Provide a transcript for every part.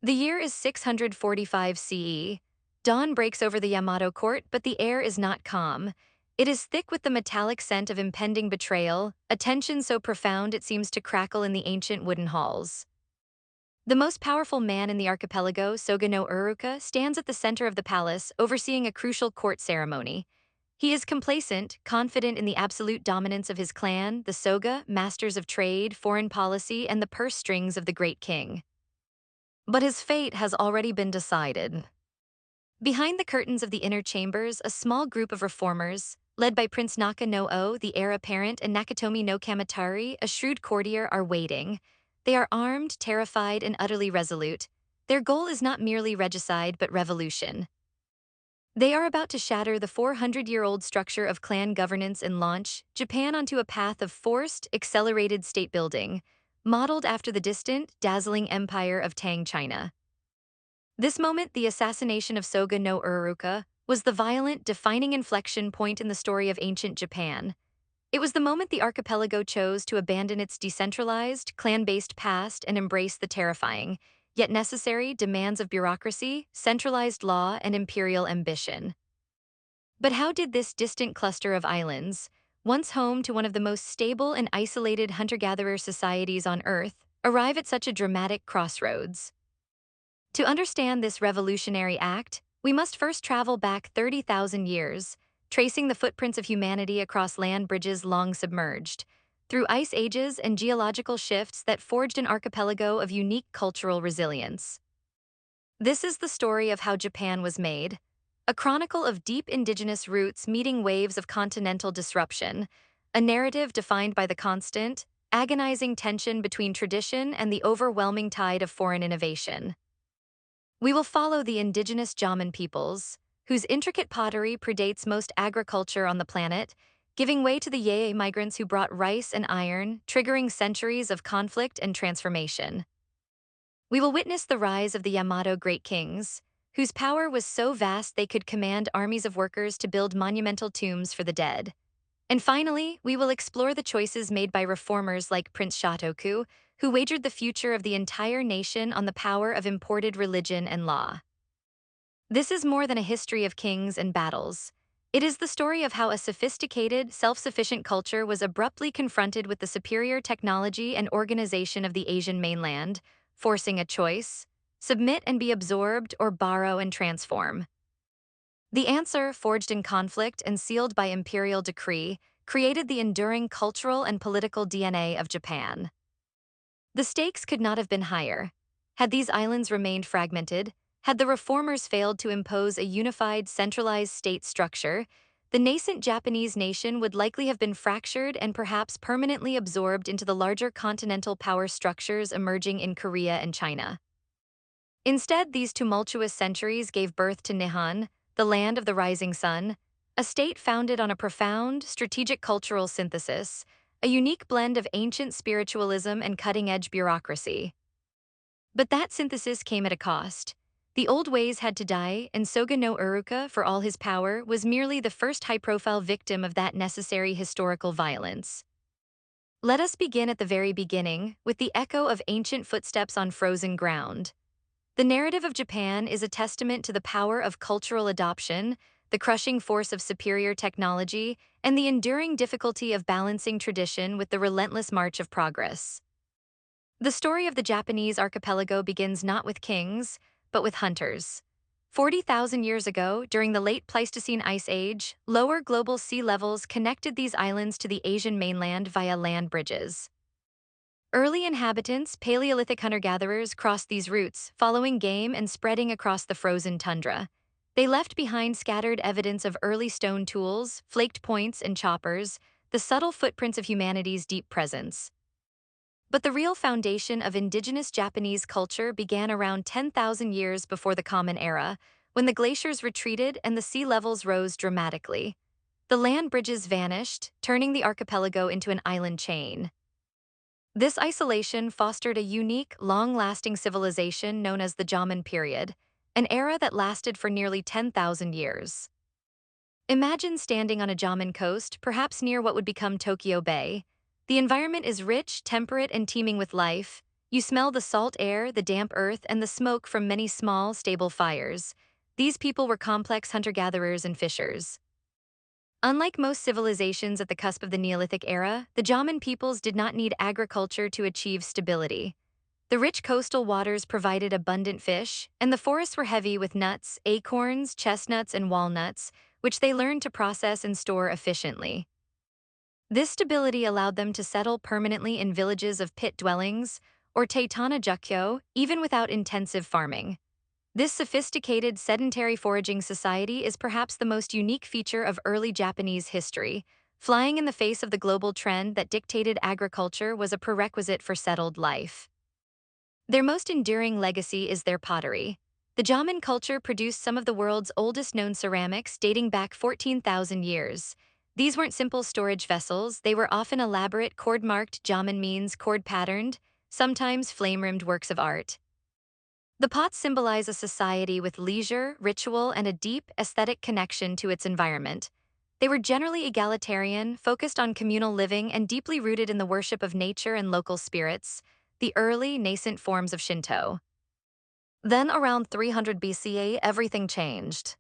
The year is 645 CE. Dawn breaks over the Yamato court, but the air is not calm. It is thick with the metallic scent of impending betrayal, a tension so profound it seems to crackle in the ancient wooden halls. The most powerful man in the archipelago, Soga no Uruka, stands at the center of the palace, overseeing a crucial court ceremony. He is complacent, confident in the absolute dominance of his clan, the Soga, masters of trade, foreign policy, and the purse strings of the great king. But his fate has already been decided. Behind the curtains of the inner chambers, a small group of reformers, led by Prince Naka no O, the heir apparent, and Nakatomi no Kamatari, a shrewd courtier, are waiting. They are armed, terrified, and utterly resolute. Their goal is not merely regicide, but revolution. They are about to shatter the 400-year-old structure of clan governance and launch Japan onto a path of forced, accelerated state building, modeled after the distant, dazzling empire of Tang China. This moment, the assassination of Soga no Uruka, was the violent, defining inflection point in the story of ancient Japan. It was the moment the archipelago chose to abandon its decentralized, clan-based past and embrace the terrifying, yet necessary, demands of bureaucracy, centralized law, and imperial ambition. But how did this distant cluster of islands, once home to one of the most stable and isolated hunter-gatherer societies on Earth, arrive at such a dramatic crossroads? To understand this revolutionary act, we must first travel back 30,000 years, tracing the footprints of humanity across land bridges long submerged, through ice ages and geological shifts that forged an archipelago of unique cultural resilience. This is the story of how Japan was made, a chronicle of deep indigenous roots meeting waves of continental disruption, a narrative defined by the constant, agonizing tension between tradition and the overwhelming tide of foreign innovation. We will follow the indigenous Jomon peoples, whose intricate pottery predates most agriculture on the planet, giving way to the Yayoi migrants who brought rice and iron, triggering centuries of conflict and transformation. We will witness the rise of the Yamato great kings, whose power was so vast they could command armies of workers to build monumental tombs for the dead. And finally, we will explore the choices made by reformers like Prince Shotoku, who wagered the future of the entire nation on the power of imported religion and law. This is more than a history of kings and battles. It is the story of how a sophisticated, self-sufficient culture was abruptly confronted with the superior technology and organization of the Asian mainland, forcing a choice: submit and be absorbed, or borrow and transform. The answer, forged in conflict and sealed by imperial decree, created the enduring cultural and political DNA of Japan. The stakes could not have been higher. Had these islands remained fragmented, had the reformers failed to impose a unified, centralized state structure, the nascent Japanese nation would likely have been fractured and perhaps permanently absorbed into the larger continental power structures emerging in Korea and China. Instead, these tumultuous centuries gave birth to Nihon, the land of the rising sun, a state founded on a profound, strategic cultural synthesis, a unique blend of ancient spiritualism and cutting-edge bureaucracy. But that synthesis came at a cost. The old ways had to die, and Soga no Uruka, for all his power, was merely the first high-profile victim of that necessary historical violence. Let us begin at the very beginning, with the echo of ancient footsteps on frozen ground. The narrative of Japan is a testament to the power of cultural adoption, the crushing force of superior technology, and the enduring difficulty of balancing tradition with the relentless march of progress. The story of the Japanese archipelago begins not with kings, but with hunters. 40,000 years ago, during the late Pleistocene Ice Age, lower global sea levels connected these islands to the Asian mainland via land bridges. Early inhabitants, Paleolithic hunter-gatherers, crossed these routes, following game and spreading across the frozen tundra. They left behind scattered evidence of early stone tools, flaked points, and choppers, the subtle footprints of humanity's deep presence. But the real foundation of indigenous Japanese culture began around 10,000 years before the Common Era, when the glaciers retreated and the sea levels rose dramatically. The land bridges vanished, turning the archipelago into an island chain. This isolation fostered a unique, long-lasting civilization known as the Jomon period, an era that lasted for nearly 10,000 years. Imagine standing on a Jomon coast, perhaps near what would become Tokyo Bay. The environment is rich, temperate, and teeming with life. You smell the salt air, the damp earth, and the smoke from many small, stable fires. These people were complex hunter-gatherers and fishers. Unlike most civilizations at the cusp of the Neolithic era, the Jomon peoples did not need agriculture to achieve stability. The rich coastal waters provided abundant fish, and the forests were heavy with nuts, acorns, chestnuts, and walnuts, which they learned to process and store efficiently. This stability allowed them to settle permanently in villages of pit dwellings, or Teitana-jukyo, even without intensive farming. This sophisticated, sedentary foraging society is perhaps the most unique feature of early Japanese history, flying in the face of the global trend that dictated agriculture was a prerequisite for settled life. Their most enduring legacy is their pottery. The Jomon culture produced some of the world's oldest known ceramics dating back 14,000 years. These weren't simple storage vessels, they were often elaborate cord-marked Jomon means cord-patterned, sometimes flame-rimmed works of art. The pots symbolize a society with leisure, ritual, and a deep, aesthetic connection to its environment. They were generally egalitarian, focused on communal living, and deeply rooted in the worship of nature and local spirits, the early, nascent forms of Shinto. Then, around 300 BCE, everything changed.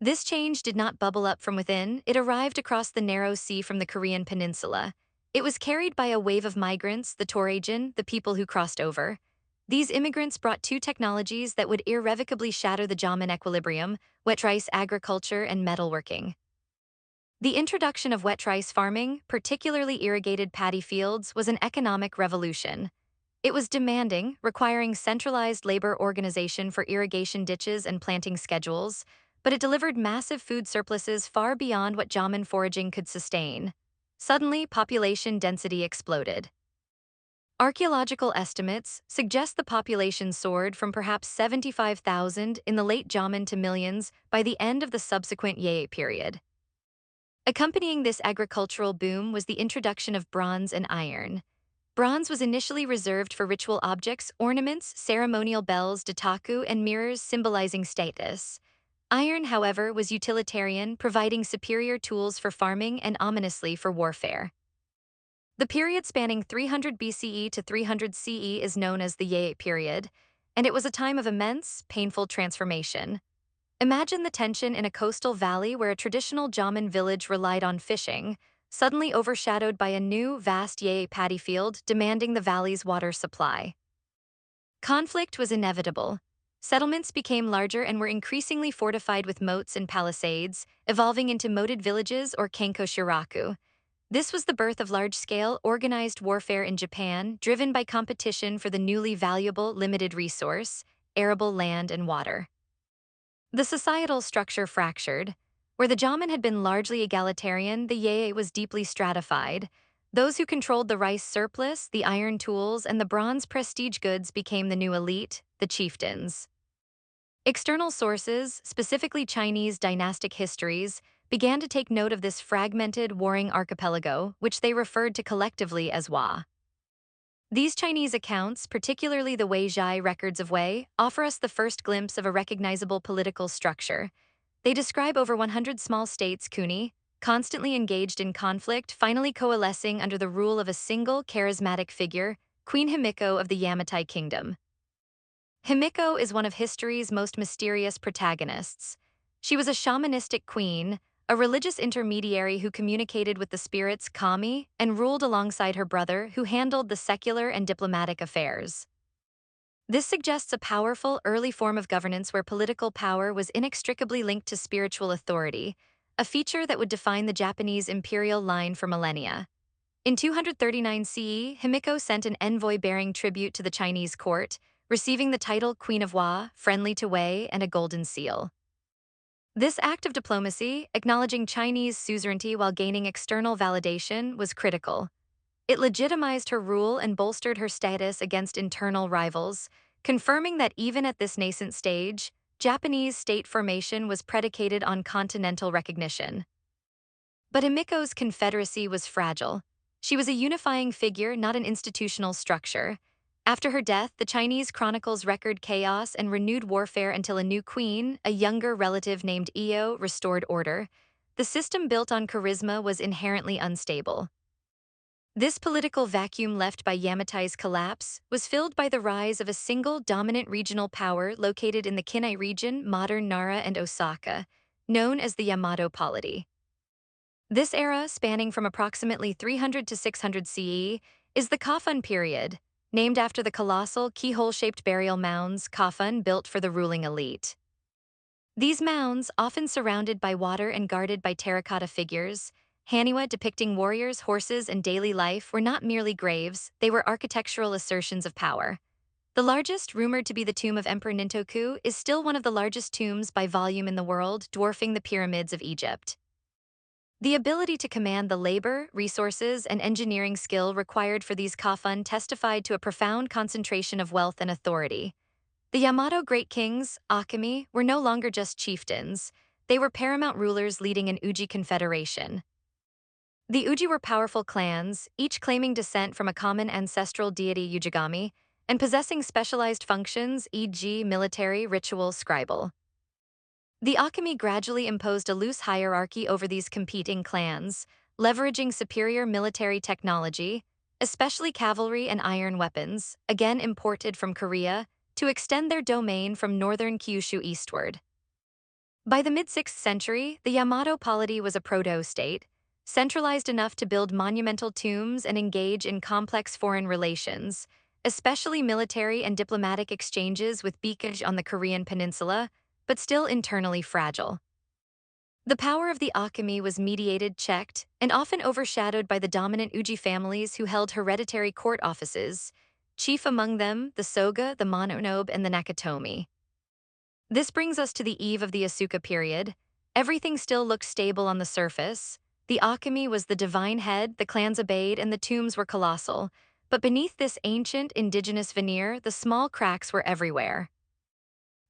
This change did not bubble up from within, it arrived across the narrow sea from the Korean peninsula. It was carried by a wave of migrants, the Toraijin, the people who crossed over. These immigrants brought two technologies that would irrevocably shatter the Jomon equilibrium: wet rice agriculture and metalworking. The introduction of wet rice farming, particularly irrigated paddy fields, was an economic revolution. It was demanding, requiring centralized labor organization for irrigation ditches and planting schedules, but it delivered massive food surpluses far beyond what Jomon foraging could sustain. Suddenly, population density exploded. Archaeological estimates suggest the population soared from perhaps 75,000 in the late Jomon to millions by the end of the subsequent Yayoi period. Accompanying this agricultural boom was the introduction of bronze and iron. Bronze was initially reserved for ritual objects, ornaments, ceremonial bells, dataku, and mirrors symbolizing status. Iron, however, was utilitarian, providing superior tools for farming and ominously for warfare. The period spanning 300 BCE to 300 CE is known as the Yayoi period, and it was a time of immense, painful transformation. Imagine the tension in a coastal valley where a traditional Jomon village relied on fishing, suddenly overshadowed by a new, vast Yayoi paddy field demanding the valley's water supply. Conflict was inevitable. Settlements became larger and were increasingly fortified with moats and palisades, evolving into moated villages or kenko shiraku. This was the birth of large-scale, organized warfare in Japan, driven by competition for the newly valuable, limited resource, arable land and water. The societal structure fractured. Where the Jomon had been largely egalitarian, the Yayoi was deeply stratified. Those who controlled the rice surplus, the iron tools, and the bronze prestige goods became the new elite, the chieftains. External sources, specifically Chinese dynastic histories, began to take note of this fragmented, warring archipelago, which they referred to collectively as Hua. These Chinese accounts, particularly the Weizhai records of Wei, offer us the first glimpse of a recognizable political structure. They describe over 100 small states, kuni, constantly engaged in conflict, finally coalescing under the rule of a single charismatic figure, Queen Himiko of the Yamato Kingdom. Himiko is one of history's most mysterious protagonists. She was a shamanistic queen, a religious intermediary who communicated with the spirits kami and ruled alongside her brother, who handled the secular and diplomatic affairs. This suggests a powerful, early form of governance where political power was inextricably linked to spiritual authority, a feature that would define the Japanese imperial line for millennia. In 239 CE, Himiko sent an envoy bearing tribute to the Chinese court, receiving the title Queen of Hua, friendly to Wei, and a golden seal. This act of diplomacy, acknowledging Chinese suzerainty while gaining external validation, was critical. It legitimized her rule and bolstered her status against internal rivals, confirming that even at this nascent stage, Japanese state formation was predicated on continental recognition. But Himiko's confederacy was fragile. She was a unifying figure, not an institutional structure. After her death, the Chinese chronicles record chaos and renewed warfare until a new queen, a younger relative named Io, restored order. The system built on charisma was inherently unstable. This political vacuum left by Yamato's collapse was filled by the rise of a single dominant regional power located in the Kinai region, modern Nara and Osaka, known as the Yamato polity. This era, spanning from approximately 300 to 600 CE, is the Kofun period, named after the colossal keyhole-shaped burial mounds Kofun built for the ruling elite. These mounds, often surrounded by water and guarded by terracotta figures, Haniwa depicting warriors, horses, and daily life, were not merely graves, they were architectural assertions of power. The largest, rumored to be the tomb of Emperor Nintoku, is still one of the largest tombs by volume in the world, dwarfing the pyramids of Egypt. The ability to command the labor, resources, and engineering skill required for these Kofun testified to a profound concentration of wealth and authority. The Yamato great kings, Akami, were no longer just chieftains. They were paramount rulers leading an Uji confederation. The Uji were powerful clans, each claiming descent from a common ancestral deity Ujigami, and possessing specialized functions, e.g. military, ritual, scribal. The Akami gradually imposed a loose hierarchy over these competing clans, leveraging superior military technology, especially cavalry and iron weapons, again imported from Korea, to extend their domain from northern Kyushu eastward. By the mid-6th century, the Yamato polity was a proto-state, centralized enough to build monumental tombs and engage in complex foreign relations, especially military and diplomatic exchanges with Bikej on the Korean peninsula, but still internally fragile. The power of the Akami was mediated, checked, and often overshadowed by the dominant Uji families who held hereditary court offices, chief among them the Soga, the Mononobe, and the Nakatomi. This brings us to the eve of the Asuka period. Everything still looked stable on the surface. The Akami was the divine head, the clans obeyed, and the tombs were colossal. But beneath this ancient, indigenous veneer, the small cracks were everywhere.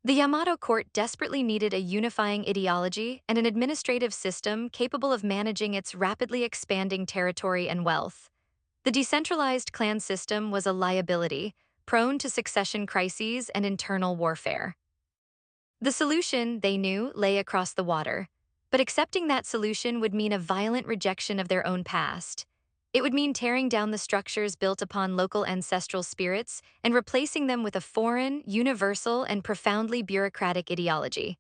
The Yamato court desperately needed a unifying ideology and an administrative system capable of managing its rapidly expanding territory and wealth. The decentralized clan system was a liability, prone to succession crises and internal warfare. The solution, they knew, lay across the water, but accepting that solution would mean a violent rejection of their own past. It would mean tearing down the structures built upon local ancestral spirits and replacing them with a foreign, universal, and profoundly bureaucratic ideology.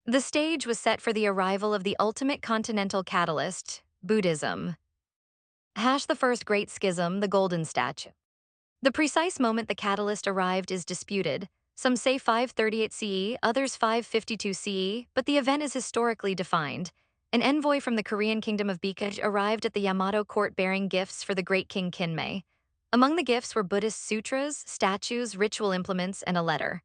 The stage was set for the arrival of the ultimate continental catalyst, Buddhism. The first great schism, the Golden Statue. The precise moment the catalyst arrived is disputed. Some say 538 CE, others 552 CE, but the event is historically defined. An envoy from the Korean kingdom of Bikej arrived at the Yamato court bearing gifts for the great king Kinmei. Among the gifts were Buddhist sutras, statues, ritual implements, and a letter.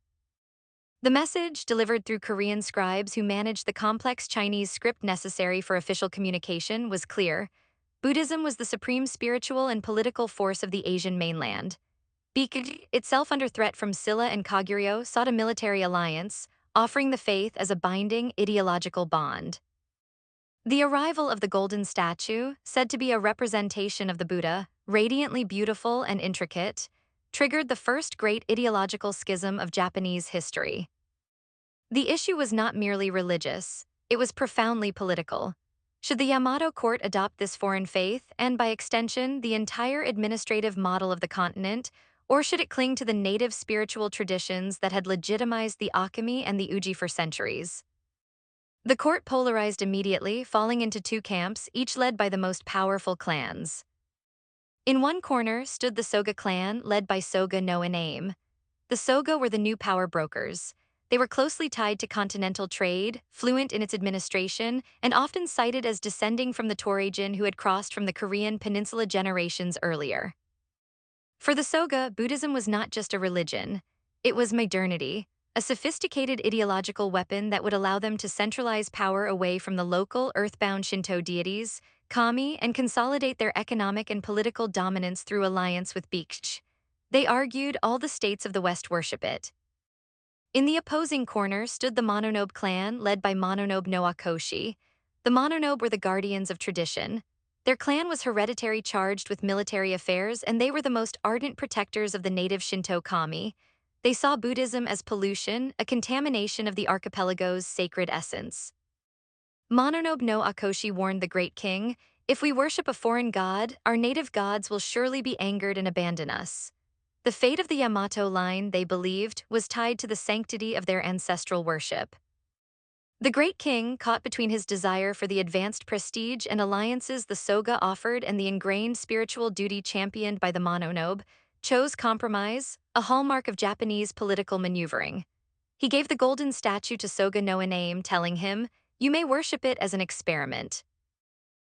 The message, delivered through Korean scribes who managed the complex Chinese script necessary for official communication, was clear. Buddhism was the supreme spiritual and political force of the Asian mainland. Bikej, itself under threat from Silla and Koguryo, sought a military alliance, offering the faith as a binding ideological bond. The arrival of the golden statue, said to be a representation of the Buddha, radiantly beautiful and intricate, triggered the first great ideological schism of Japanese history. The issue was not merely religious, it was profoundly political. Should the Yamato court adopt this foreign faith, and by extension, the entire administrative model of the continent, or should it cling to the native spiritual traditions that had legitimized the Akami and the Uji for centuries? The court polarized immediately, falling into two camps, each led by the most powerful clans. In one corner stood the Soga clan, led by Soga no Iname. The Soga were the new power brokers. They were closely tied to continental trade, fluent in its administration, and often cited as descending from the Toraijin who had crossed from the Korean peninsula generations earlier. For the Soga, Buddhism was not just a religion. It was modernity, a sophisticated ideological weapon that would allow them to centralize power away from the local, earthbound Shinto deities, kami, and consolidate their economic and political dominance through alliance with Bikj. They argued all the states of the West worship it. In the opposing corner stood the Mononobe clan, led by Mononobe no Akoshi. The Mononobe were the guardians of tradition. Their clan was hereditary, charged with military affairs, and they were the most ardent protectors of the native Shinto kami. They saw Buddhism as pollution, a contamination of the archipelago's sacred essence. Mononobe no Akoshi warned the great king, If we worship a foreign god, our native gods will surely be angered and abandon us. The fate of the Yamato line, they believed, was tied to the sanctity of their ancestral worship. The great king, caught between his desire for the advanced prestige and alliances the Soga offered and the ingrained spiritual duty championed by the Mononobe, chose compromise, a hallmark of Japanese political maneuvering. He gave the golden statue to Soga no Iname, telling him, "You may worship it as an experiment."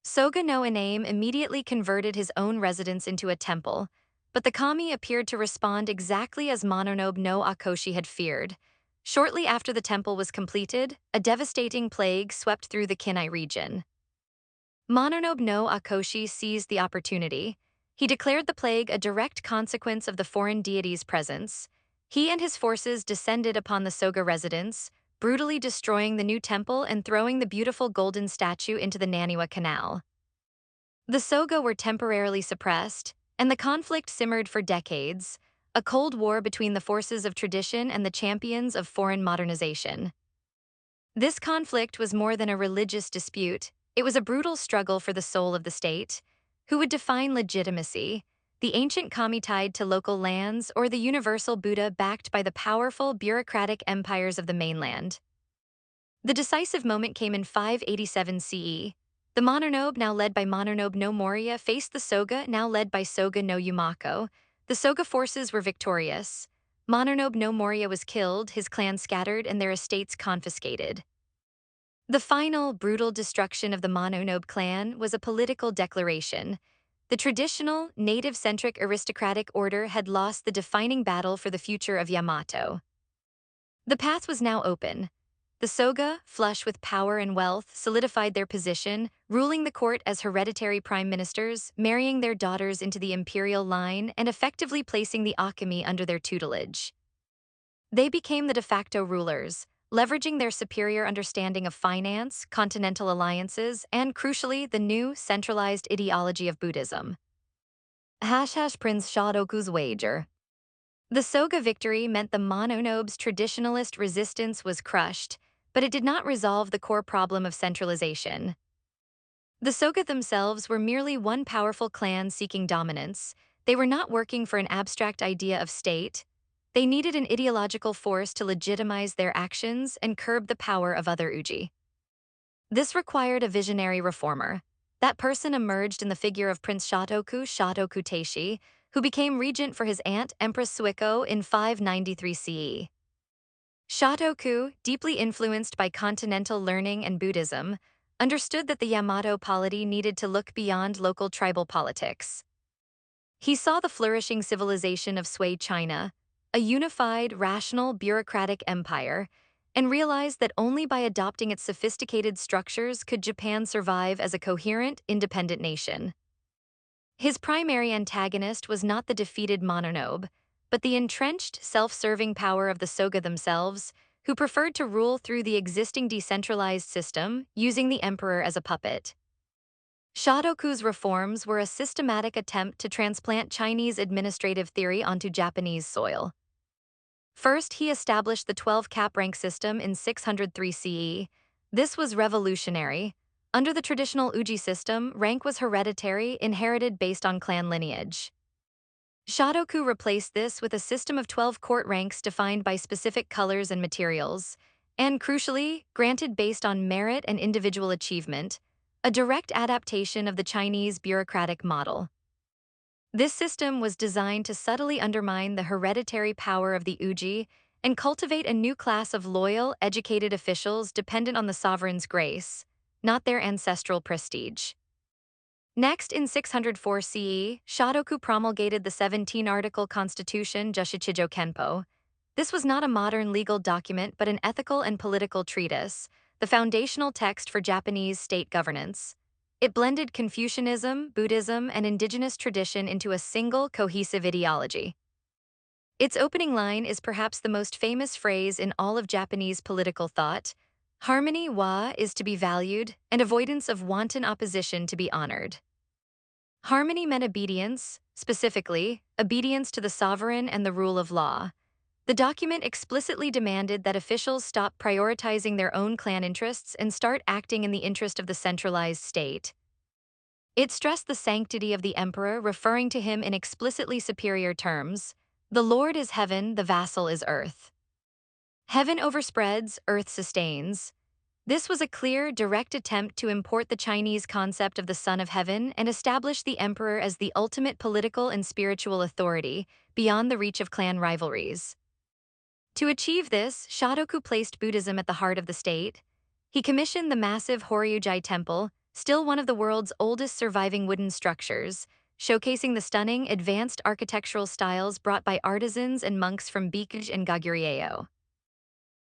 Soga no Iname immediately converted his own residence into a temple, but the kami appeared to respond exactly as Mononobe no Akoshi had feared. Shortly after the temple was completed, a devastating plague swept through the Kinai region. Mononobe no Akoshi seized the opportunity. He declared the plague a direct consequence of the foreign deity's presence. He and his forces descended upon the Soga residence, brutally destroying the new temple and throwing the beautiful golden statue into the Naniwa Canal. The Soga were temporarily suppressed, and the conflict simmered for decades, a cold war between the forces of tradition and the champions of foreign modernization. This conflict was more than a religious dispute, it was a brutal struggle for the soul of the state. Who would define legitimacy? The ancient kami tied to local lands or the universal Buddha backed by the powerful bureaucratic empires of the mainland? The decisive moment came in 587 CE. The Mononobe, now led by Mononobe no Moriya, faced the Soga, now led by Soga no Yumako. The Soga forces were victorious. Mononobe no Moriya was killed, his clan scattered, and their estates confiscated. The final, brutal destruction of the Mononobe clan was a political declaration. The traditional, native-centric aristocratic order had lost the defining battle for the future of Yamato. The path was now open. The Soga, flush with power and wealth, solidified their position, ruling the court as hereditary prime ministers, marrying their daughters into the imperial line, and effectively placing the Akami under their tutelage. They became the de facto rulers, leveraging their superior understanding of finance, continental alliances, and, crucially, the new, centralized ideology of Buddhism. Prince Shotoku's wager. The Soga victory meant the Mononobe's traditionalist resistance was crushed, but it did not resolve the core problem of centralization. The Soga themselves were merely one powerful clan seeking dominance. They were not working for an abstract idea of state. They needed an ideological force to legitimize their actions and curb the power of other uji. This required a visionary reformer. That person emerged in the figure of Prince Shotoku Teishi, who became regent for his aunt, Empress Suiko, in 593 CE. Shotoku, deeply influenced by continental learning and Buddhism, understood that the Yamato polity needed to look beyond local tribal politics. He saw the flourishing civilization of China, a unified, rational, bureaucratic empire, and realized that only by adopting its sophisticated structures could Japan survive as a coherent, independent nation. His primary antagonist was not the defeated Mononobe, but the entrenched, self-serving power of the Soga themselves, who preferred to rule through the existing decentralized system, using the emperor as a puppet. Shotoku's reforms were a systematic attempt to transplant Chinese administrative theory onto Japanese soil. First, he established the 12-cap rank system in 603 CE. This was revolutionary. Under the traditional uji system, rank was hereditary, inherited based on clan lineage. Shotoku replaced this with a system of 12 court ranks defined by specific colors and materials, and crucially, granted based on merit and individual achievement, a direct adaptation of the Chinese bureaucratic model. This system was designed to subtly undermine the hereditary power of the uji and cultivate a new class of loyal, educated officials dependent on the sovereign's grace, not their ancestral prestige. Next, in 604 CE, Shotoku promulgated the 17-article constitution Jushichijo Kenpo. This was not a modern legal document but an ethical and political treatise, the foundational text for Japanese state governance. It blended Confucianism, Buddhism, and indigenous tradition into a single, cohesive ideology. Its opening line is perhaps the most famous phrase in all of Japanese political thought: harmony wa is to be valued, and avoidance of wanton opposition to be honored. Harmony meant obedience, specifically, obedience to the sovereign and the rule of law. The document explicitly demanded that officials stop prioritizing their own clan interests and start acting in the interest of the centralized state. It stressed the sanctity of the emperor, referring to him in explicitly superior terms. The lord is heaven, the vassal is earth. Heaven overspreads, earth sustains. This was a clear, direct attempt to import the Chinese concept of the Son of Heaven and establish the emperor as the ultimate political and spiritual authority, beyond the reach of clan rivalries. To achieve this, Shotoku placed Buddhism at the heart of the state. He commissioned the massive Horyuji temple, still one of the world's oldest surviving wooden structures, showcasing the stunning, advanced architectural styles brought by artisans and monks from Bikuj and Goguryeo.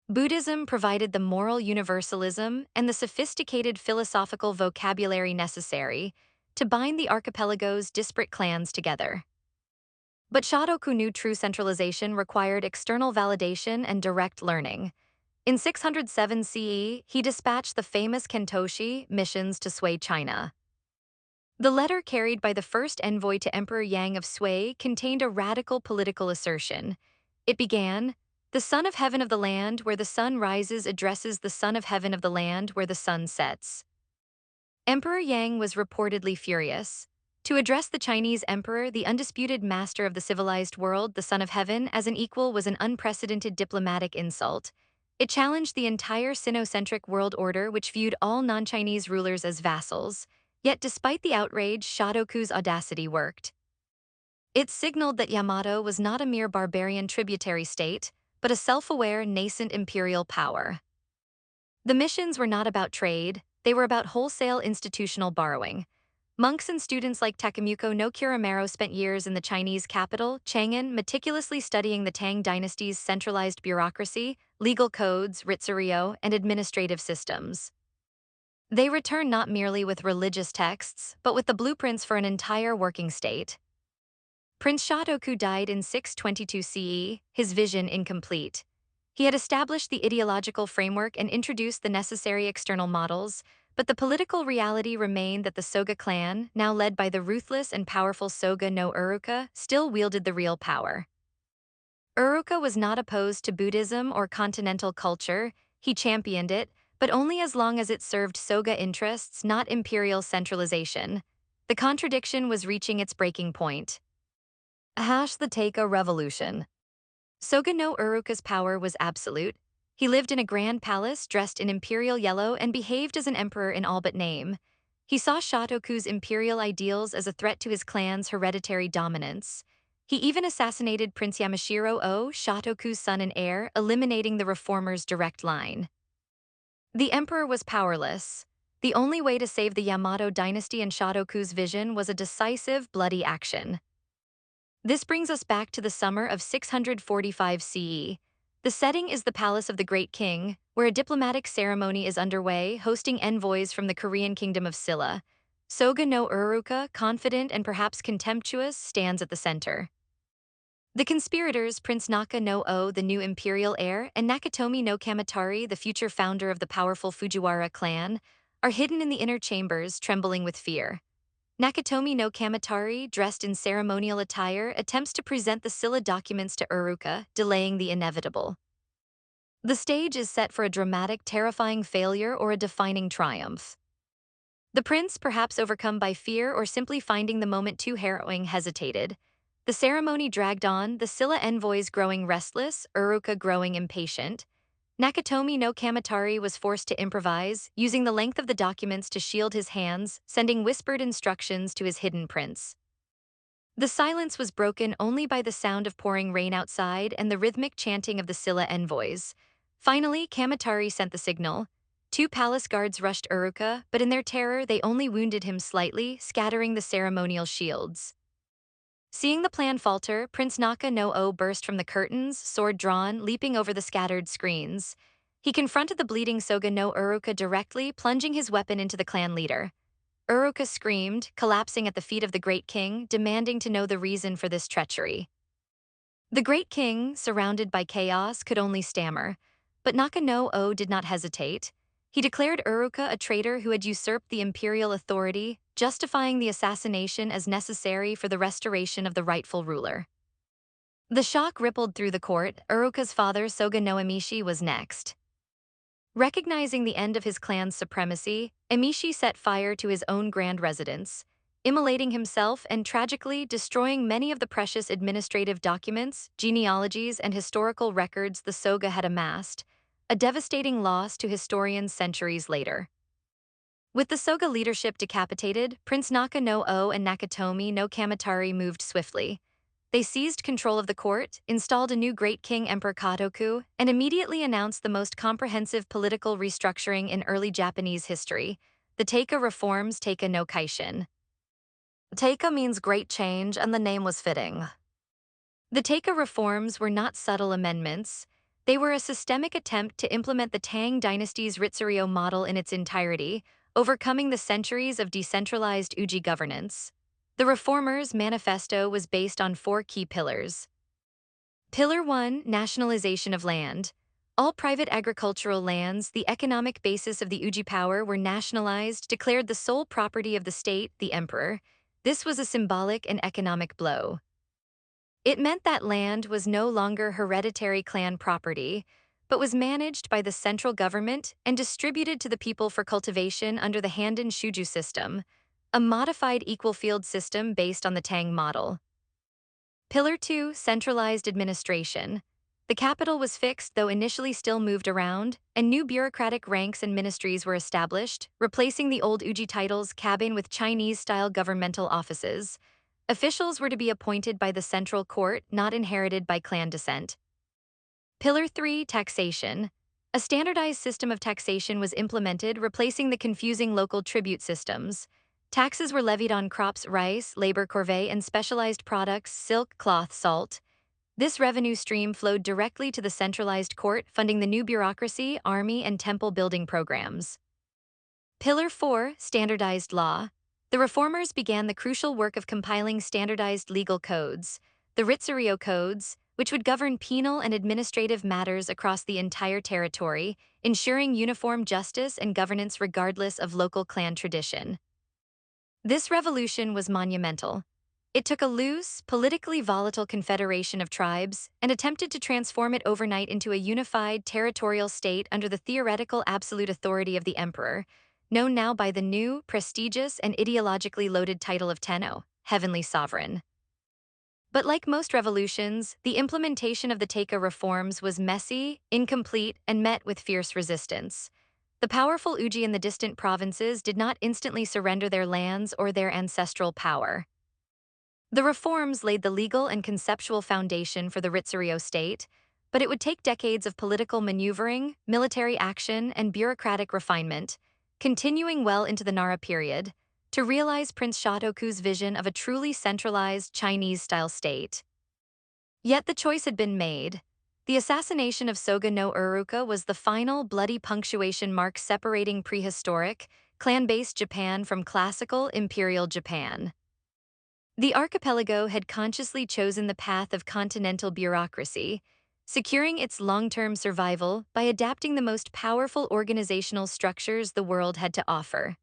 Buddhism provided the moral universalism and the sophisticated philosophical vocabulary necessary to bind the archipelago's disparate clans together. But Shotoku knew true centralization required external validation and direct learning. In 607 CE, he dispatched the famous Kentoshi missions to Sui China. The letter carried by the first envoy to Emperor Yang of Sui contained a radical political assertion. It began, "The Son of Heaven of the land where the sun rises addresses the Son of Heaven of the land where the sun sets." Emperor Yang was reportedly furious. To address the Chinese emperor, the undisputed master of the civilized world, the Son of Heaven, as an equal was an unprecedented diplomatic insult. It challenged the entire Sinocentric world order, which viewed all non-Chinese rulers as vassals. Yet despite the outrage, Shotoku's audacity worked. It signaled that Yamato was not a mere barbarian tributary state, but a self-aware, nascent imperial power. The missions were not about trade, they were about wholesale institutional borrowing. Monks and students like Takemuko no Kuramaro spent years in the Chinese capital, Chang'an, meticulously studying the Tang dynasty's centralized bureaucracy, legal codes, ritsuryo, and administrative systems. They returned not merely with religious texts, but with the blueprints for an entire working state. Prince Shotoku died in 622 CE, his vision incomplete. He had established the ideological framework and introduced the necessary external models, but the political reality remained that the Soga clan, now led by the ruthless and powerful Soga no Uruka, still wielded the real power. Uruka was not opposed to Buddhism or continental culture, he championed it, but only as long as it served Soga interests, not imperial centralization. The contradiction was reaching its breaking point. The Taika Revolution. Soga no Uruka's power was absolute. He lived in a grand palace dressed in imperial yellow and behaved as an emperor in all but name. He saw Shotoku's imperial ideals as a threat to his clan's hereditary dominance. He even assassinated Prince Yamashiro O, Shotoku's son and heir, eliminating the reformer's direct line. The emperor was powerless. The only way to save the Yamato dynasty and Shotoku's vision was a decisive, bloody action. This brings us back to the summer of 645 CE. The setting is the palace of the Great King, where a diplomatic ceremony is underway, hosting envoys from the Korean kingdom of Silla. Soga no Uruka, confident and perhaps contemptuous, stands at the center. The conspirators, Prince Naka no O, the new imperial heir, and Nakatomi no Kamitari, the future founder of the powerful Fujiwara clan, are hidden in the inner chambers, trembling with fear. Nakatomi no Kamitari, dressed in ceremonial attire, attempts to present the Silla documents to Uruka, delaying the inevitable. The stage is set for a dramatic, terrifying failure or a defining triumph. The prince, perhaps overcome by fear or simply finding the moment too harrowing, hesitated. The ceremony dragged on, the Silla envoys growing restless, Uruka growing impatient. Nakatomi no Kamitari was forced to improvise, using the length of the documents to shield his hands, sending whispered instructions to his hidden prince. The silence was broken only by the sound of pouring rain outside and the rhythmic chanting of the Silla envoys. Finally, Kamitari sent the signal. 2 palace guards rushed Uruka, but in their terror they only wounded him slightly, scattering the ceremonial shields. Seeing the plan falter, Prince Naka no O burst from the curtains, sword drawn, leaping over the scattered screens. He confronted the bleeding Soga no Uruka directly, plunging his weapon into the clan leader. Uruka screamed, collapsing at the feet of the Great King, demanding to know the reason for this treachery. The Great King, surrounded by chaos, could only stammer, but Naka no O did not hesitate. He declared Uruka a traitor who had usurped the imperial authority, justifying the assassination as necessary for the restoration of the rightful ruler. The shock rippled through the court. Uruka's father, Soga no Emishi, was next. Recognizing the end of his clan's supremacy, Emishi set fire to his own grand residence. immolating himself and tragically destroying many of the precious administrative documents, genealogies, and historical records the Soga had amassed, a devastating loss to historians centuries later. With the Soga leadership decapitated, Prince Naka no O and Nakatomi no Kamatari moved swiftly. They seized control of the court, installed a new great king Emperor Kotoku, and immediately announced the most comprehensive political restructuring in early Japanese history, the Taika reforms Taika no Kaishin. Taika means great change, and the name was fitting. The Taika reforms were not subtle amendments. They were a systemic attempt to implement the Tang dynasty's Ritsuryo model in its entirety, overcoming the centuries of decentralized Uji governance. The reformers' manifesto was based on 4 key pillars. Pillar 1, nationalization of land. All private agricultural lands, the economic basis of the Uji power, were nationalized, declared the sole property of the state, the emperor. This was a symbolic and economic blow. It meant that land was no longer hereditary clan property, but was managed by the central government and distributed to the people for cultivation under the Handen Shuju system, a modified equal field system based on the Tang model. Pillar 2, centralized administration. The capital was fixed, though initially still moved around, and new bureaucratic ranks and ministries were established, replacing the old Uji titles cabin with Chinese-style governmental offices. Officials were to be appointed by the central court, not inherited by clan descent. Pillar 3, taxation. A standardized system of taxation was implemented, replacing the confusing local tribute systems. Taxes were levied on crops, rice, labor corvée, and specialized products, silk, cloth, salt. This revenue stream flowed directly to the centralized court, funding the new bureaucracy, army, and temple building programs. Pillar 4, standardized law. The reformers began the crucial work of compiling standardized legal codes, the Ritsuryo codes, which would govern penal and administrative matters across the entire territory, ensuring uniform justice and governance regardless of local clan tradition. This revolution was monumental. It took a loose, politically volatile confederation of tribes and attempted to transform it overnight into a unified territorial state under the theoretical absolute authority of the emperor, known now by the new, prestigious, and ideologically loaded title of Tenno, Heavenly Sovereign. But like most revolutions, the implementation of the Taika reforms was messy, incomplete, and met with fierce resistance. The powerful Uji in the distant provinces did not instantly surrender their lands or their ancestral power. The reforms laid the legal and conceptual foundation for the Ritsuryo state, but it would take decades of political maneuvering, military action, and bureaucratic refinement, continuing well into the Nara period, to realize Prince Shotoku's vision of a truly centralized Chinese-style state. Yet the choice had been made. The assassination of Soga no Uruka was the final bloody punctuation mark separating prehistoric, clan-based Japan from classical imperial Japan. The archipelago had consciously chosen the path of continental bureaucracy, securing its long-term survival by adapting the most powerful organizational structures the world had to offer.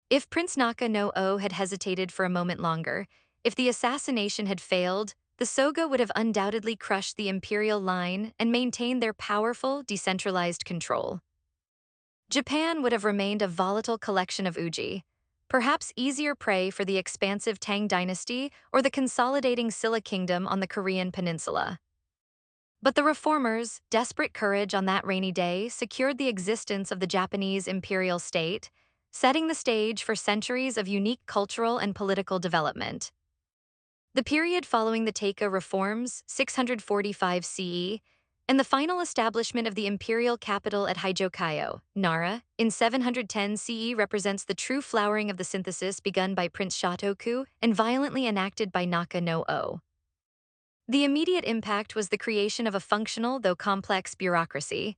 If Prince Naka no O had hesitated for a moment longer, if the assassination had failed, the Soga would have undoubtedly crushed the imperial line and maintained their powerful, decentralized control. Japan would have remained a volatile collection of Uji, perhaps easier prey for the expansive Tang dynasty or the consolidating Silla kingdom on the Korean peninsula. But the reformers' desperate courage on that rainy day secured the existence of the Japanese imperial state, setting the stage for centuries of unique cultural and political development. The period following the Taika reforms, 645 CE, and the final establishment of the imperial capital at Hijokayo, Nara, in 710 CE represents the true flowering of the synthesis begun by Prince Shotoku and violently enacted by Naka no O. The immediate impact was the creation of a functional, though complex, bureaucracy.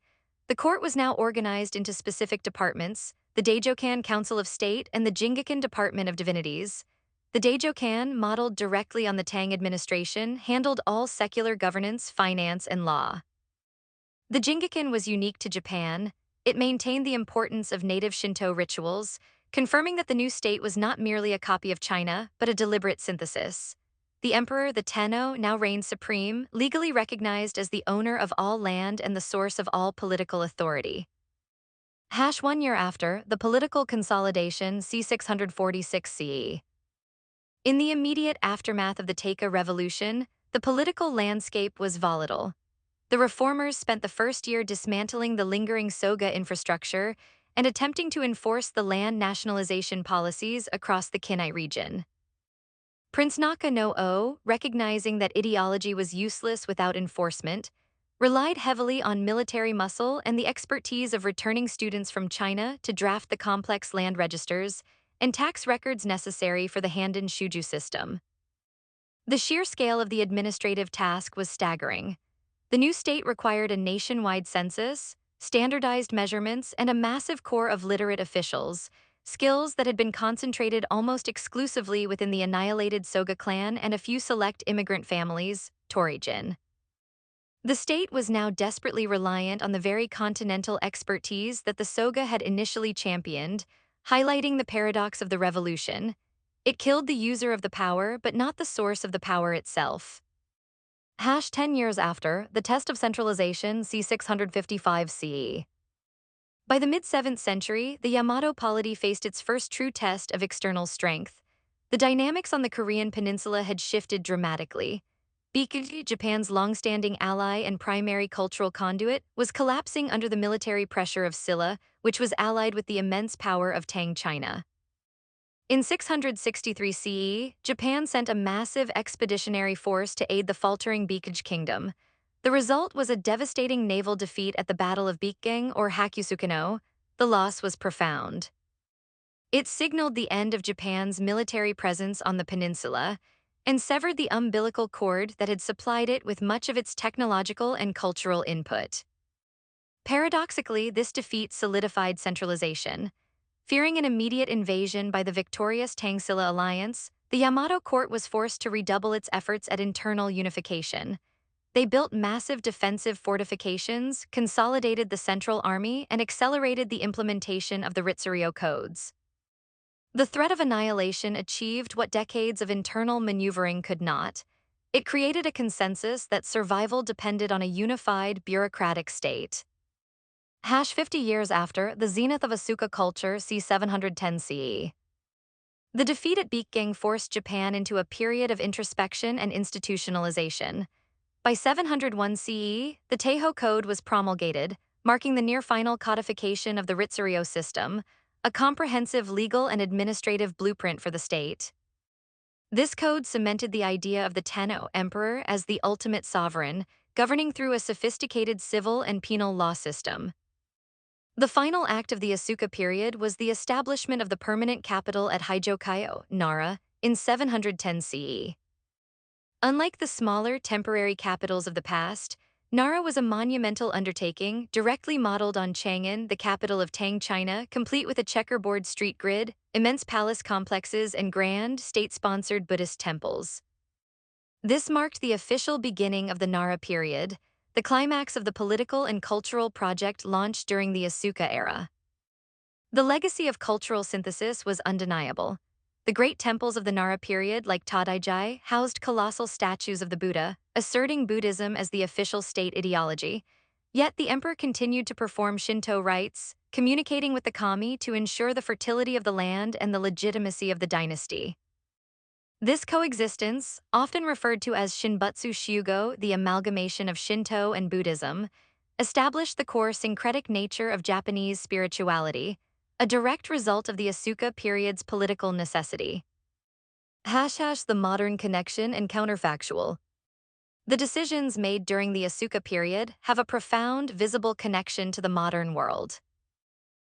The court was now organized into specific departments, the Daijokan Council of State and the Jingakan Department of Divinities. The Daijokan, modeled directly on the Tang administration, handled all secular governance, finance, and law. The Jingakan was unique to Japan. It maintained the importance of native Shinto rituals, confirming that the new state was not merely a copy of China, but a deliberate synthesis. The emperor, the Tenno, now reigned supreme, legally recognized as the owner of all land and the source of all political authority. 1 year after, the political consolidation, c. 646 CE. In the immediate aftermath of the Taika Revolution, the political landscape was volatile. The reformers spent the first year dismantling the lingering Soga infrastructure and attempting to enforce the land nationalization policies across the Kinai region. Prince Naka-no-o, recognizing that ideology was useless without enforcement, relied heavily on military muscle and the expertise of returning students from China to draft the complex land registers and tax records necessary for the Handan Shuju system. The sheer scale of the administrative task was staggering. The new state required a nationwide census, standardized measurements, and a massive corps of literate officials, skills that had been concentrated almost exclusively within the annihilated Soga clan and a few select immigrant families, Torijin. The state was now desperately reliant on the very continental expertise that the Soga had initially championed, highlighting the paradox of the revolution. It killed the user of the power, but not the source of the power itself. 10 years after, the test of centralization, c. 655 CE. By the mid-7th century, the Yamato polity faced its first true test of external strength. The dynamics on the Korean peninsula had shifted dramatically. Bikiji, Japan's long-standing ally and primary cultural conduit, was collapsing under the military pressure of Silla, which was allied with the immense power of Tang China. In 663 CE, Japan sent a massive expeditionary force to aid the faltering Bikiji kingdom. The result was a devastating naval defeat at the Battle of Bikgang or Hakusukano. The loss was profound. It signaled the end of Japan's military presence on the peninsula and severed the umbilical cord that had supplied it with much of its technological and cultural input. Paradoxically, this defeat solidified centralization. Fearing an immediate invasion by the victorious Tang-Silla alliance, the Yamato court was forced to redouble its efforts at internal unification. They built massive defensive fortifications, consolidated the central army, and accelerated the implementation of the Ritsuryo codes. The threat of annihilation achieved what decades of internal maneuvering could not. It created a consensus that survival depended on a unified, bureaucratic state. 50 years after, the zenith of Asuka culture, c. 710 CE. The defeat at Bikgang forced Japan into a period of introspection and institutionalization. By 701 CE, the Teiho Code was promulgated, marking the near-final codification of the Ritsuryo system, a comprehensive legal and administrative blueprint for the state. This code cemented the idea of the Tenno emperor as the ultimate sovereign, governing through a sophisticated civil and penal law system. The final act of the Asuka period was the establishment of the permanent capital at Hijokayo, Nara, in 710 CE. Unlike the smaller, temporary capitals of the past, Nara was a monumental undertaking, directly modeled on Chang'an, the capital of Tang China, complete with a checkerboard street grid, immense palace complexes, and grand, state-sponsored Buddhist temples. This marked the official beginning of the Nara period, the climax of the political and cultural project launched during the Asuka era. The legacy of cultural synthesis was undeniable. The great temples of the Nara period, like Tadaijai, housed colossal statues of the Buddha, asserting Buddhism as the official state ideology. Yet the emperor continued to perform Shinto rites, communicating with the kami to ensure the fertility of the land and the legitimacy of the dynasty. This coexistence, often referred to as Shinbutsu Shugo, the amalgamation of Shinto and Buddhism, established the core syncretic nature of Japanese spirituality, a direct result of the Asuka period's political necessity. The modern connection and counterfactual. The decisions made during the Asuka period have a profound, visible connection to the modern world.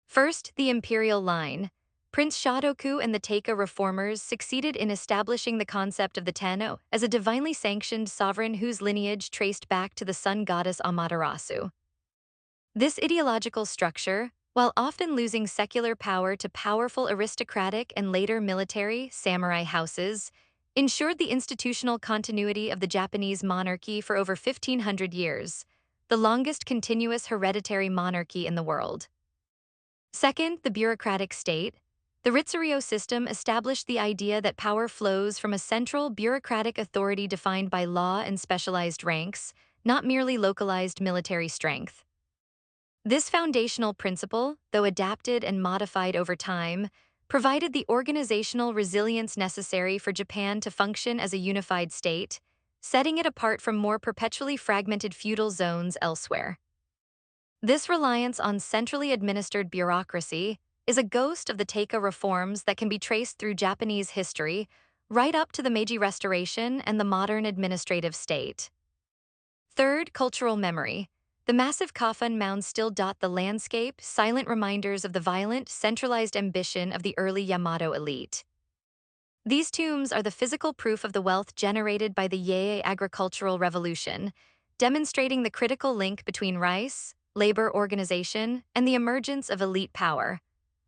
First, the imperial line. Prince Shotoku and the Taika reformers succeeded in establishing the concept of the Tenno as a divinely sanctioned sovereign whose lineage traced back to the sun goddess Amaterasu. This ideological structure, while often losing secular power to powerful aristocratic and later military samurai houses, ensured the institutional continuity of the Japanese monarchy for over 1,500 years, the longest continuous hereditary monarchy in the world. Second, the bureaucratic state. The Ritsuryo system established the idea that power flows from a central bureaucratic authority defined by law and specialized ranks, not merely localized military strength. This foundational principle, though adapted and modified over time, provided the organizational resilience necessary for Japan to function as a unified state, setting it apart from more perpetually fragmented feudal zones elsewhere. This reliance on centrally administered bureaucracy is a ghost of the Taika reforms that can be traced through Japanese history right up to the Meiji Restoration and the modern administrative state. Third, cultural memory. The massive Kofun mounds still dot the landscape, silent reminders of the violent, centralized ambition of the early Yamato elite. These tombs are the physical proof of the wealth generated by the Yayoi agricultural revolution, demonstrating the critical link between rice, labor organization, and the emergence of elite power,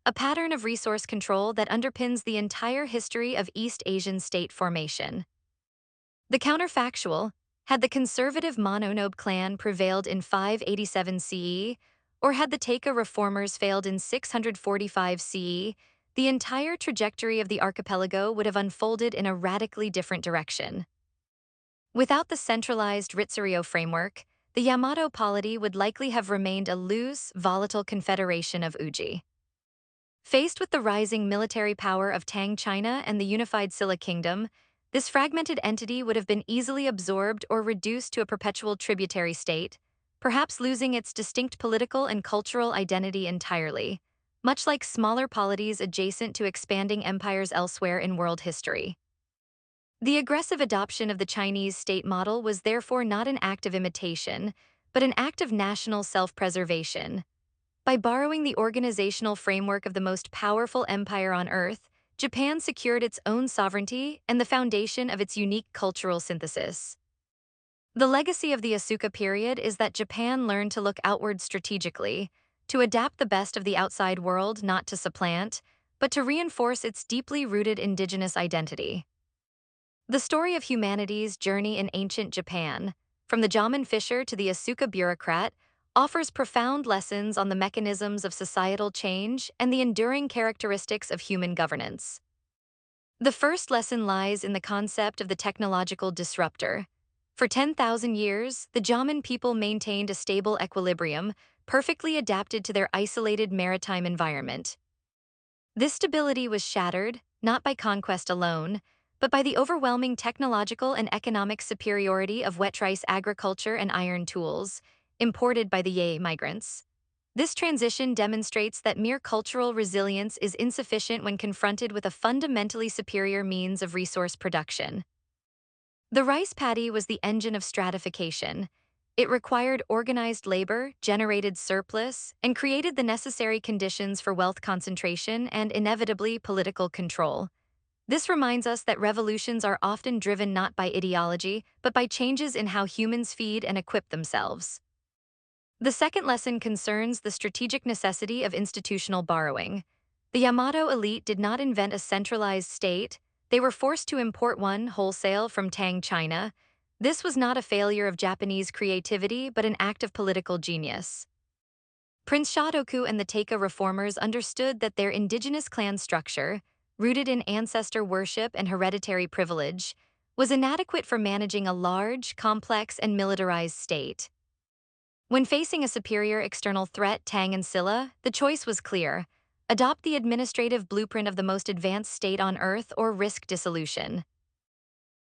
a pattern of resource control that underpins the entire history of East Asian state formation. The counterfactual, had the conservative Mononobe clan prevailed in 587 CE, or had the Taika reformers failed in 645 CE, the entire trajectory of the archipelago would have unfolded in a radically different direction. Without the centralized Ritsurio framework, the Yamato polity would likely have remained a loose, volatile confederation of Uji. Faced with the rising military power of Tang China and the unified Silla kingdom, this fragmented entity would have been easily absorbed or reduced to a perpetual tributary state, perhaps losing its distinct political and cultural identity entirely, much like smaller polities adjacent to expanding empires elsewhere in world history. The aggressive adoption of the Chinese state model was therefore not an act of imitation, but an act of national self-preservation. By borrowing the organizational framework of the most powerful empire on Earth, Japan secured its own sovereignty and the foundation of its unique cultural synthesis. The legacy of the Asuka period is that Japan learned to look outward strategically, to adapt the best of the outside world not to supplant, but to reinforce its deeply rooted indigenous identity. The story of humanity's journey in ancient Japan, from the Jomon fisher to the Asuka bureaucrat, offers profound lessons on the mechanisms of societal change and the enduring characteristics of human governance. The first lesson lies in the concept of the technological disruptor. For 10,000 years, the Jomon people maintained a stable equilibrium, perfectly adapted to their isolated maritime environment. This stability was shattered, not by conquest alone, but by the overwhelming technological and economic superiority of wet rice agriculture and iron tools, imported by the Yei migrants. This transition demonstrates that mere cultural resilience is insufficient when confronted with a fundamentally superior means of resource production. The rice paddy was the engine of stratification. It required organized labor, generated surplus, and created the necessary conditions for wealth concentration and, inevitably, political control. This reminds us that revolutions are often driven not by ideology, but by changes in how humans feed and equip themselves. The second lesson concerns the strategic necessity of institutional borrowing. The Yamato elite did not invent a centralized state, they were forced to import one wholesale from Tang China. This was not a failure of Japanese creativity, but an act of political genius. Prince Shotoku and the Taika reformers understood that their indigenous clan structure, rooted in ancestor worship and hereditary privilege, was inadequate for managing a large, complex, and militarized state. When facing a superior external threat, Tang and Silla, the choice was clear: adopt the administrative blueprint of the most advanced state on Earth or risk dissolution.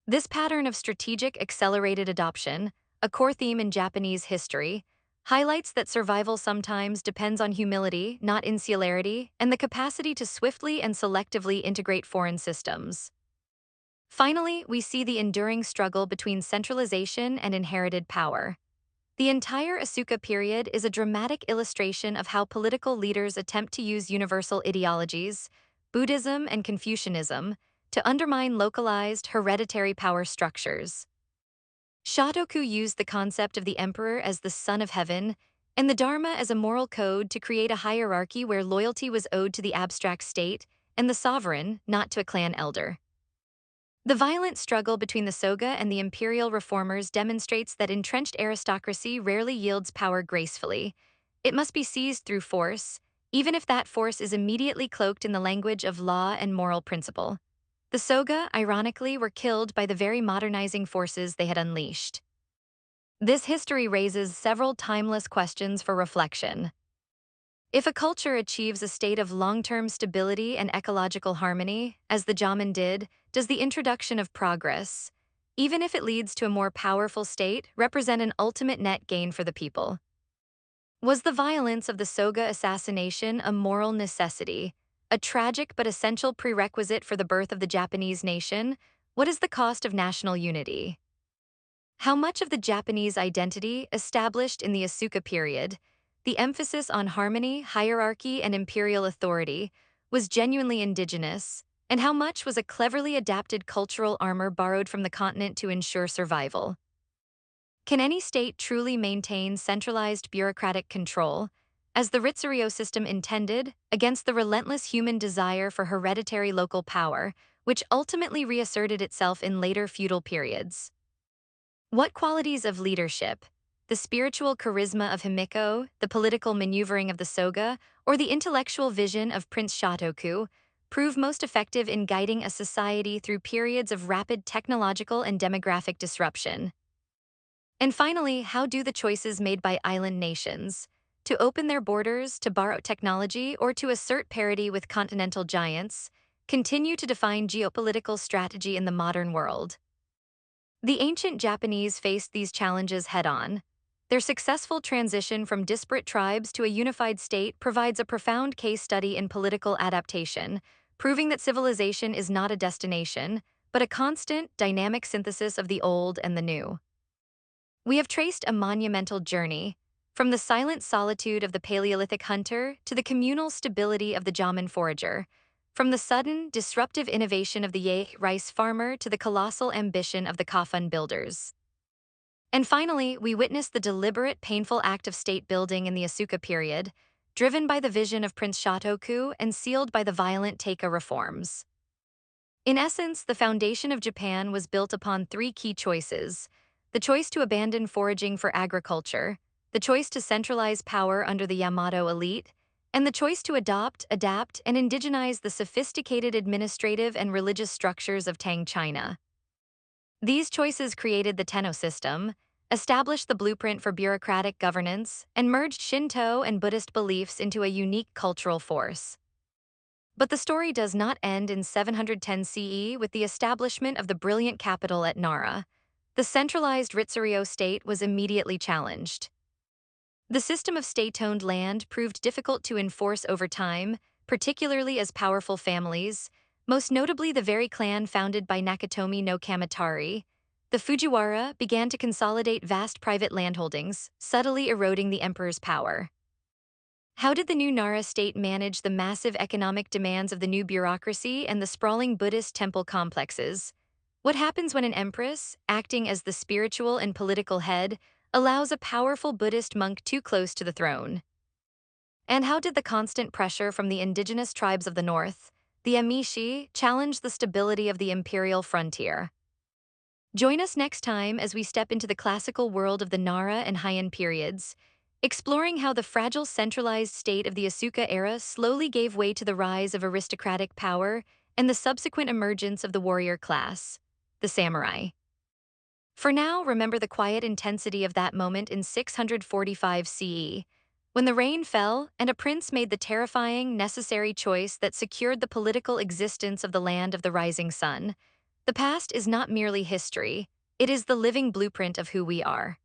This pattern of strategic accelerated adoption, a core theme in Japanese history, highlights that survival sometimes depends on humility, not insularity, and the capacity to swiftly and selectively integrate foreign systems. Finally, we see the enduring struggle between centralization and inherited power. The entire Asuka period is a dramatic illustration of how political leaders attempt to use universal ideologies, Buddhism and Confucianism, to undermine localized, hereditary power structures. Shotoku used the concept of the emperor as the son of heaven and the Dharma as a moral code to create a hierarchy where loyalty was owed to the abstract state and the sovereign, not to a clan elder. The violent struggle between the Soga and the imperial reformers demonstrates that entrenched aristocracy rarely yields power gracefully. It must be seized through force, even if that force is immediately cloaked in the language of law and moral principle. The Soga, ironically, were killed by the very modernizing forces they had unleashed. This history raises several timeless questions for reflection. If a culture achieves a state of long-term stability and ecological harmony, as the Jomon did, does the introduction of progress, even if it leads to a more powerful state, represent an ultimate net gain for the people? Was the violence of the Soga assassination a moral necessity, a tragic but essential prerequisite for the birth of the Japanese nation? What is the cost of national unity? How much of the Japanese identity established in the Asuka period, the emphasis on harmony, hierarchy, and imperial authority, was genuinely indigenous, and how much was a cleverly adapted cultural armor borrowed from the continent to ensure survival? Can any state truly maintain centralized bureaucratic control, as the Ritsurio system intended, against the relentless human desire for hereditary local power, which ultimately reasserted itself in later feudal periods? What qualities of leadership, the spiritual charisma of Himiko, the political maneuvering of the Soga, or the intellectual vision of Prince Shotoku, prove most effective in guiding a society through periods of rapid technological and demographic disruption? And finally, how do the choices made by island nations, to open their borders, to borrow technology, or to assert parity with continental giants, continue to define geopolitical strategy in the modern world? The ancient Japanese faced these challenges head-on. Their successful transition from disparate tribes to a unified state provides a profound case study in political adaptation, proving that civilization is not a destination, but a constant, dynamic synthesis of the old and the new. We have traced a monumental journey, from the silent solitude of the Paleolithic hunter to the communal stability of the Jomon forager, from the sudden, disruptive innovation of the Yayoi rice farmer to the colossal ambition of the Kofun builders. And finally, we witness the deliberate, painful act of state building in the Asuka period, driven by the vision of Prince Shotoku and sealed by the violent Taika reforms. In essence, the foundation of Japan was built upon three key choices: the choice to abandon foraging for agriculture, the choice to centralize power under the Yamato elite, and the choice to adopt, adapt, and indigenize the sophisticated administrative and religious structures of Tang China. These choices created the Tenno system, established the blueprint for bureaucratic governance, and merged Shinto and Buddhist beliefs into a unique cultural force. But the story does not end in 710 CE with the establishment of the brilliant capital at Nara. The centralized Ritsurio state was immediately challenged. The system of state-owned land proved difficult to enforce over time, particularly as powerful families, most notably the very clan founded by Nakatomi no Kamatari, the Fujiwara, began to consolidate vast private landholdings, subtly eroding the emperor's power. How did the new Nara state manage the massive economic demands of the new bureaucracy and the sprawling Buddhist temple complexes? What happens when an empress, acting as the spiritual and political head, allows a powerful Buddhist monk too close to the throne? And how did the constant pressure from the indigenous tribes of the north, the Amishi, challenge the stability of the imperial frontier? Join us next time as we step into the classical world of the Nara and Heian periods, exploring how the fragile centralized state of the Asuka era slowly gave way to the rise of aristocratic power and the subsequent emergence of the warrior class, the samurai. For now, remember the quiet intensity of that moment in 645 CE, when the rain fell and a prince made the terrifying, necessary choice that secured the political existence of the land of the rising sun. The past is not merely history, it is the living blueprint of who we are.